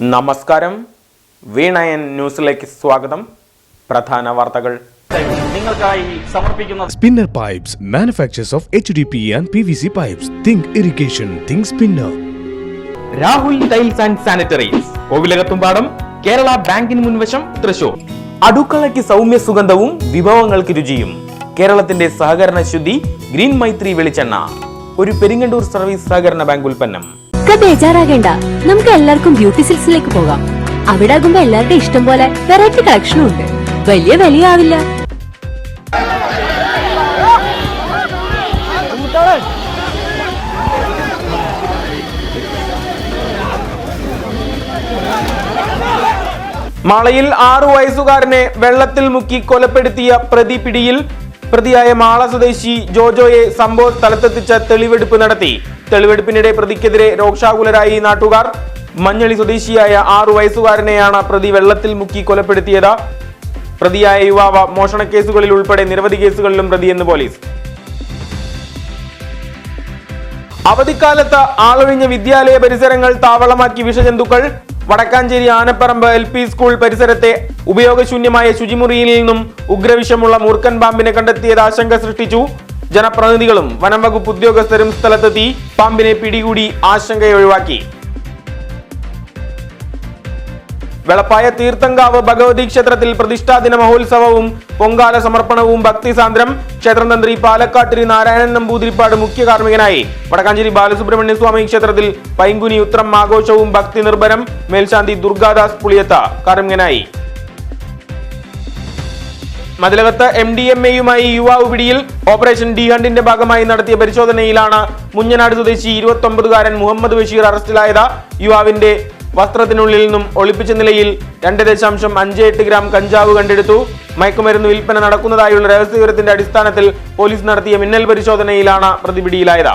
നമസ്കാരം, വീണയൻ ന്യൂസിലേക്ക് സ്വാഗതം. പ്രധാന വാർത്തകൾ നിങ്ങൾക്കായി സമർപ്പിക്കുന്ന Spinner Pipes manufacturers of HDPE and PVC pipes. Think irrigation, think spinner. Rahul tiles and sanitaries, Kovilakathumpadam, Kerala ബാങ്കിന് മുൻവശം, തൃശൂർ. അടുക്കളയ്ക്ക് സൗമ്യ സുഗന്ധവും വിഭവങ്ങൾക്ക് രുചിയും. കേരളത്തിന്റെ സഹകരണ ശുദ്ധി ഗ്രീൻ മൈത്രി വെളിച്ചെണ്ണ, ഒരു പെരിങ്ങണ്ടൂർ സർവീസ് സഹകരണ ബാങ്ക് ഉൽപ്പന്നം. ബേജാറാകേണ്ട, നമുക്ക് എല്ലാവർക്കും ബ്യൂട്ടി സിൽക്സിലേക്ക് പോകാം. അവിടെ ആകുമ്പോ എല്ലാവരുടെ ഇഷ്ടം പോലെ വെറൈറ്റി കളക്ഷനും ഉണ്ട്. വലിയ വിലയാവില്ല. മാളയിൽ 6 വയസ്സുകാരനെ വെള്ളത്തിൽ മുക്കി കൊലപ്പെടുത്തിയ പ്രതി പിടിയിൽ. പ്രതിയായ മാള സ്വദേശി ജോജോയെ സംഭവ സ്ഥലത്തെത്തിച്ച തെളിവെടുപ്പ് നടത്തി. തെളിവെടുപ്പിനിടെ പ്രതിക്കെതിരെ രോഷാകുലരായി നാട്ടുകാർ. മഞ്ഞളി സ്വദേശിയായ 6 വയസ്സുകാരനെയാണ് പ്രതി വെള്ളത്തിൽ മുക്കി കൊലപ്പെടുത്തിയത്. പ്രതിയായ യുവാവ് മോഷണ കേസുകളിൽ ഉൾപ്പെടെ നിരവധി കേസുകളിലും പ്രതിയെന്ന് പോലീസ്. അവധിക്കാലത്ത് ആളൊഴിഞ്ഞ വിദ്യാലയ പരിസരങ്ങൾ താവളമാക്കി വിഷജന്തുക്കൾ. വടക്കാഞ്ചേരി ആനപ്പറമ്പ് LP സ്കൂൾ പരിസരത്തെ ഉപയോഗശൂന്യമായ ശുചിമുറിയിൽ നിന്നും ഉഗ്രവിഷമുള്ള മൂർഖൻ പാമ്പിനെ കണ്ടെത്തിയത് ആശങ്ക സൃഷ്ടിച്ചു. ജനപ്രതിനിധികളും വനം വകുപ്പ് ഉദ്യോഗസ്ഥരും സ്ഥലത്തെത്തി പാമ്പിനെ പിടികൂടി ആശങ്കയൊഴിവാക്കി. വെളപ്പായ തീർത്ഥങ്കാവ് ഭഗവതി ക്ഷേത്രത്തിൽ പ്രതിഷ്ഠാദിന മഹോത്സവവും പൊങ്കാല സമർപ്പണവും ഭക്തിസാന്ദ്രം. ക്ഷേത്രം തന്ത്രി പാലക്കാട്ടിരി നാരായണൻ നമ്പൂതിരിപ്പാട് മുഖ്യ കാർമ്മികനായി. വടക്കാഞ്ചേരി ബാലസുബ്രഹ്മണ്യ സ്വാമി ക്ഷേത്രത്തിൽ പൈങ്കുനി ഉത്രം ആഘോഷവും ഭക്തി നിർഭരം. മേൽശാന്തി ദുർഗാദാസ് പുളിയത്ത കാർമ്മികനായി. മതിലകത്ത് MDMA-യുമായി യുവാവ് പിടിയിൽ. ഓപ്പറേഷൻ ഡി ഹണ്ടിന്റെ ഭാഗമായി നടത്തിയ പരിശോധനയിലാണ് മുഞ്ഞനാട് സ്വദേശി 29-കാരൻ മുഹമ്മദ് ബഷീർ അറസ്റ്റിലായത്. യുവാവിന്റെ വസ്ത്രത്തിനുള്ളിൽ നിന്നും ഒളിപ്പിച്ച നിലയിൽ 2.58 ഗ്രാം കഞ്ചാവ് കണ്ടെടുത്തു. മയക്കുമരുന്ന് വിൽപ്പന നടക്കുന്നതായുള്ള രഹസ്യവിവരത്തിന്റെ അടിസ്ഥാനത്തിൽ പോലീസ് നടത്തിയ മിന്നൽ പരിശോധനയിലാണ് പ്രതി പിടിയിലായത്.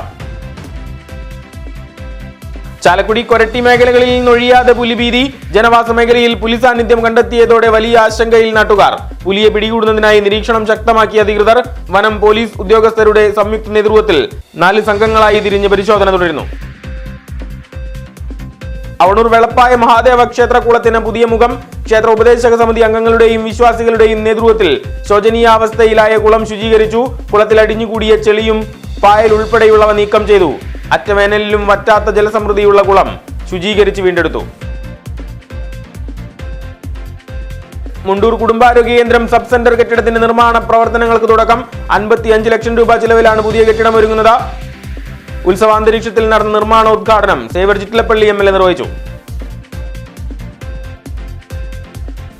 ചാലക്കുടി കൊരട്ടി മേഖലകളിൽ നിന്നൊഴിയാതെ പുലിഭീതി. ജനവാസ മേഖലയിൽ പുലി സാന്നിധ്യം കണ്ടെത്തിയതോടെ വലിയ ആശങ്കയിൽ നാട്ടുകാർ. പുലിയെ പിടികൂടുന്നതിനായി നിരീക്ഷണം ശക്തമാക്കിയ അധികൃതർ. വനം പോലീസ് ഉദ്യോഗസ്ഥരുടെ സംയുക്ത നേതൃത്വത്തിൽ 4 സംഘങ്ങളായി തിരിഞ്ഞ് പരിശോധന തുടരുന്നു. അവണൂർ വെളപ്പായ മഹാദേവ ക്ഷേത്രകുളത്തിന് പുതിയ മുഖം. ക്ഷേത്ര ഉപദേശക സമിതി അംഗങ്ങളുടെയും വിശ്വാസികളുടെയും നേതൃത്വത്തിൽ ശോചനീയാവസ്ഥയിലായ കുളം ശുചീകരിച്ചു. കുളത്തിൽ അടിഞ്ഞുകൂടിയ ചെളിയും പായൽ ഉൾപ്പെടെയുള്ളവ നീക്കം ചെയ്തു. അറ്റവേനലിലും വറ്റാത്ത ജലസമൃദ്ധിയുള്ള കുളം ശുചീകരിച്ച് വീണ്ടെടുത്തു. മുണ്ടൂർ കുടുംബാരോഗ്യ കേന്ദ്രം സബ് സെന്റർ കെട്ടിടത്തിന്റെ നിർമ്മാണ പ്രവർത്തനങ്ങൾക്ക് തുടക്കം. 55 ലക്ഷം രൂപ ചിലവിലാണ് പുതിയ കെട്ടിടം ഒരുങ്ങുന്നത്. ഉത്സവാന്തരീക്ഷത്തിൽ നടന്ന നിർമ്മാണോദ്ഘാടനം സേവർ ചിറ്റിലപ്പള്ളി MLA നിർവഹിച്ചു.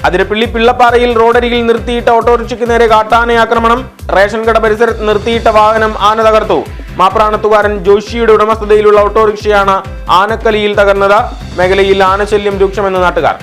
അതിരപ്പള്ളി പിള്ളപ്പാറയിൽ റോഡരികിൽ നിർത്തിയിട്ട ഓട്ടോറിക്ഷയ്ക്ക് നേരെ കാട്ടാനയാക്രമണം. റേഷൻ കട പരിസരത്ത് നിർത്തിയിട്ട വാഹനം ആന തകർത്തു. മാപ്രാണത്തുകാരൻ ജോഷിയുടെ ഉടമസ്ഥതയിലുള്ള ഓട്ടോറിക്ഷയാണ് ആനക്കലിയിൽ തകർന്നത്. മേഖലയിൽ ആനശല്യം രൂക്ഷമെന്ന് നാട്ടുകാർ.